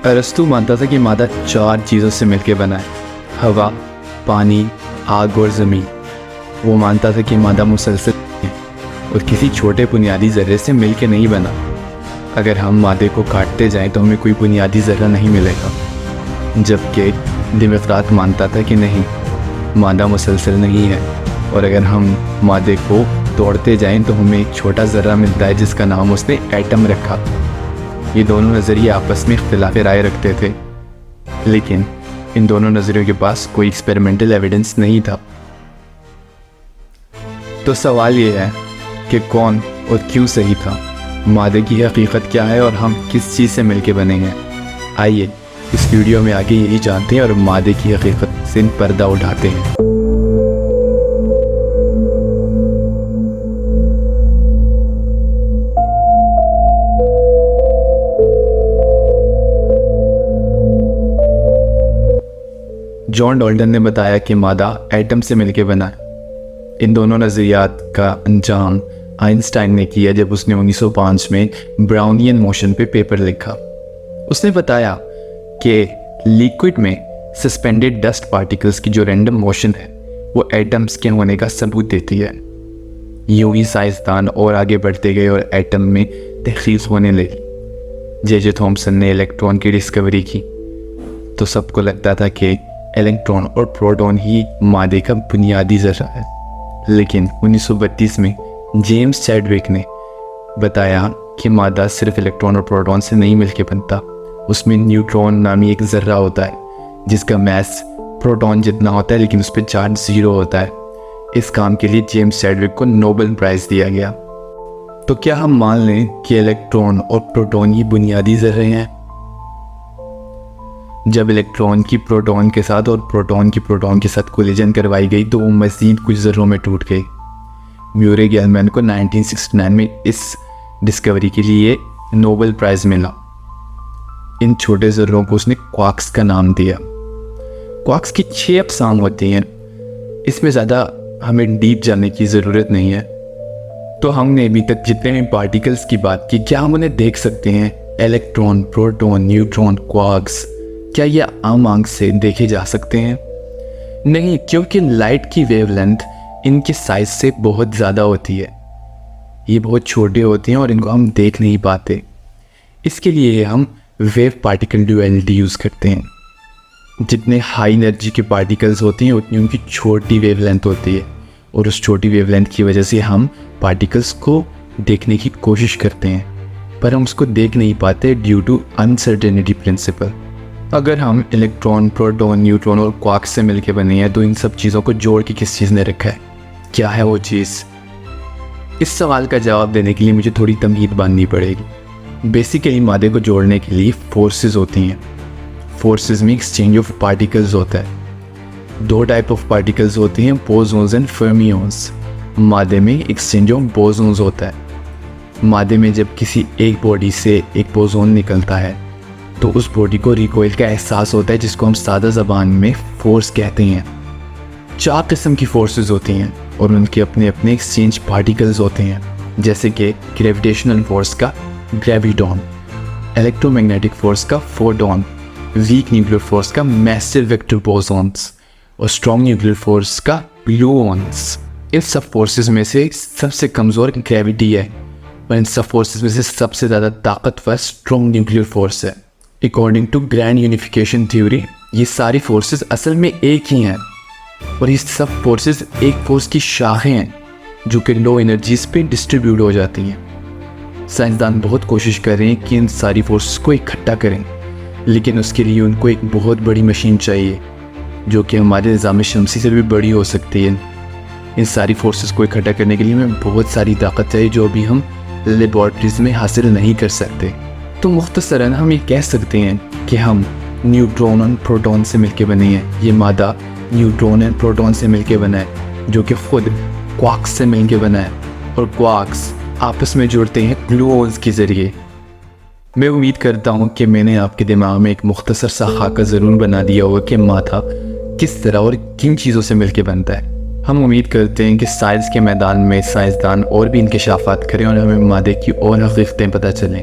अरस्तु मानता था कि मादा 4 चीज़ों से मिलकर बना है: हवा, पानी, आग और ज़मीन। वो मानता था कि मादा मुसलसल है और किसी छोटे बुनियादी ज़र्रे से मिलकर नहीं बना। अगर हम मादे को काटते जाएं तो हमें कोई बुनियादी ज़र्रा नहीं मिलेगा। जबकि डेमोक्रेट मानता था कि नहीं, मादा मुसलसल नहीं है, और अगर हम मादे को तोड़ते जाएं तो हमें एक छोटा ज़र्रा मिलता है जिसका नाम उसने एटम रखा। ये दोनों नज़रिए आपस में इख्तिलाफ़ राय रखते थे, लेकिन इन दोनों नज़रियों के पास कोई एक्सपेरिमेंटल एविडेंस नहीं था। तो सवाल ये है कि कौन और क्यों सही था, मादे की हकीकत क्या है और हम किस चीज़ से मिलके बने हैं। आइए इस वीडियो में आगे यही जानते हैं और मादे की हकीकत से पर्दा उठाते हैं। जॉन डाल्टन ने बताया कि मादा एटम से मिलकर बना है। इन दोनों नज़रियात का अंजाम आइंस्टाइन ने किया जब उसने 1905 में ब्राउनियन मोशन पे पेपर लिखा। उसने बताया कि लिक्विड में सस्पेंडेड डस्ट पार्टिकल्स की जो रैंडम मोशन है वो एटम्स के होने का सबूत देती है। यूं ही साइंसदान और आगे बढ़ते गए और एटम में तहकीक होने लगी। जे थॉम्सन ने इलेक्ट्रॉन की डिस्कवरी की तो सबको लगता था कि इलेक्ट्रॉन और प्रोटॉन ही मादे का बुनियादी ज़र्रा है। लेकिन 1932 में जेम्स चैडविक ने बताया कि मादा सिर्फ इलेक्ट्रॉन और प्रोटॉन से नहीं मिलकर बनता। उसमें न्यूट्रॉन नामी एक ज़र्रा होता है जिसका मैस प्रोटॉन जितना होता है, लेकिन उस पर चार्ज 0 होता है। इस काम के लिए जेम्स चैडविक को नोबेल प्राइज़ दिया गया। तो क्या हम मान लें कि इलेक्ट्रॉन और प्रोटॉन ही बुनियादी ज़र्रे हैं? जब इलेक्ट्रॉन की प्रोटॉन के साथ और प्रोटॉन की प्रोटॉन के साथ कोलिजन करवाई गई तो वो मज़ीद कुछ ज़र्रों में टूट गई। म्यूरे गेलमैन को 1969 में इस डिस्कवरी के लिए नोबेल प्राइज़ मिला। इन छोटे ज़र्रों को उसने क्वार्क्स का नाम दिया। क्वार्क्स की 6 अक़साम होती हैं। इसमें ज़्यादा हमें डीप जानने की ज़रूरत नहीं है। तो हमने अभी तक जितने भी पार्टिकल्स की बात की, क्या हम उन्हें देख सकते हैं? इलेक्ट्रॉन, प्रोटॉन, न्यूट्रॉन, क्वार्क्स, क्या ये आम आंख से देखे जा सकते हैं? नहीं, क्योंकि लाइट की वेवलेंथ इनके साइज से बहुत ज़्यादा होती है। ये बहुत छोटे होते हैं और इनको हम देख नहीं पाते। इसके लिए हम वेव पार्टिकल ड्यूअलिटी यूज़ करते हैं। जितने हाई एनर्जी के पार्टिकल्स होते हैं उतनी उनकी छोटी वेवलेंथ होती है, और उस छोटी वेवलेंथ की वजह से हम पार्टिकल्स को देखने की कोशिश करते हैं, पर हम उसको देख नहीं पाते ड्यू टू अनसर्टेनिटी प्रिंसिपल। अगर हम इलेक्ट्रॉन, प्रोटॉन, न्यूट्रॉन और क्वार्क्स से मिलकर बने हैं तो इन सब चीज़ों को जोड़ के किस चीज़ ने रखा है? क्या है वो चीज़? इस सवाल का जवाब देने के लिए मुझे थोड़ी तमहीद बांधनी पड़ेगी। बेसिकली मादे को जोड़ने के लिए फोर्सेस होती हैं। फोर्सेस में एक्सचेंज ऑफ पार्टिकल्स होता है। 2 टाइप ऑफ पार्टिकल्स होते हैं, बोसॉन्स एंड फर्मियंस। मादे में एक्सचेंज ऑफ बोसॉन्स होता है। मादे में जब किसी एक बॉडी से एक बोसॉन निकलता है तो उस बॉडी को रिकॉइल का एहसास होता है, जिसको हम सादा ज़बान में फोर्स कहते हैं। 4 किस्म की फोर्सेस होती हैं और उनके अपने अपने एक्सचेंज पार्टिकल्स होते हैं, जैसे कि ग्रेविटेशनल फोर्स का ग्रेविटॉन, इलेक्ट्रोमैग्नेटिक फोर्स का फोटॉन, वीक न्यूक्लियर फोर्स का मैसिव वेक्टर बोसॉन्स और स्ट्रॉन्ग न्यूक्लियर फोर्स का ग्लूऑन्स। इन सब फोर्सेस में से सबसे कमज़ोर ग्रेविटी है और इन सब फोर्सेस में से सबसे ज़्यादा ताकतवर स्ट्रॉन्ग न्यूक्लियर फोर्स है। According to grand unification theory ये सारी फोर्सेस असल में एक ही हैं, और ये सब फोर्सेस एक फोर्स की शाखें हैं जो कि लो एनर्जीज पे डिस्ट्रीब्यूट हो जाती हैं। साइंसदान बहुत कोशिश कर रहे हैं कि इन सारी फोर्सेस को इकट्ठा करें, लेकिन उसके लिए उनको एक बहुत बड़ी मशीन चाहिए जो कि हमारे निज़ाम शमसी से भी बड़ी हो सकती है। इन सारी फोर्सेस को इकट्ठा करने के लिए हमें बहुत सारी ताकत चाहिए जो अभी हम लेबॉर्ट्रीज में हासिल नहीं कर सकते। तो मुख्तसरन हम ये कह सकते हैं कि हम न्यूट्रॉन और प्रोटॉन से मिलके बने हैं। ये मादा न्यूट्रॉन और प्रोटॉन से मिलके बना है जो कि खुद क्वार्क्स से मिलके बना है, और क्वार्क्स आपस में जुड़ते हैं ग्लूऑन्स के ज़रिए। मैं उम्मीद करता हूँ कि मैंने आपके दिमाग में एक मुख्तसर सा खाका ज़रूर बना दिया होगा कि मादा किस तरह और किन चीज़ों से मिलके बनता है। हम उम्मीद करते हैं कि साइंस के मैदान में साइंसदान और भी इंकशाफात करें और हमें मादे की और हकीकतें पता चलें।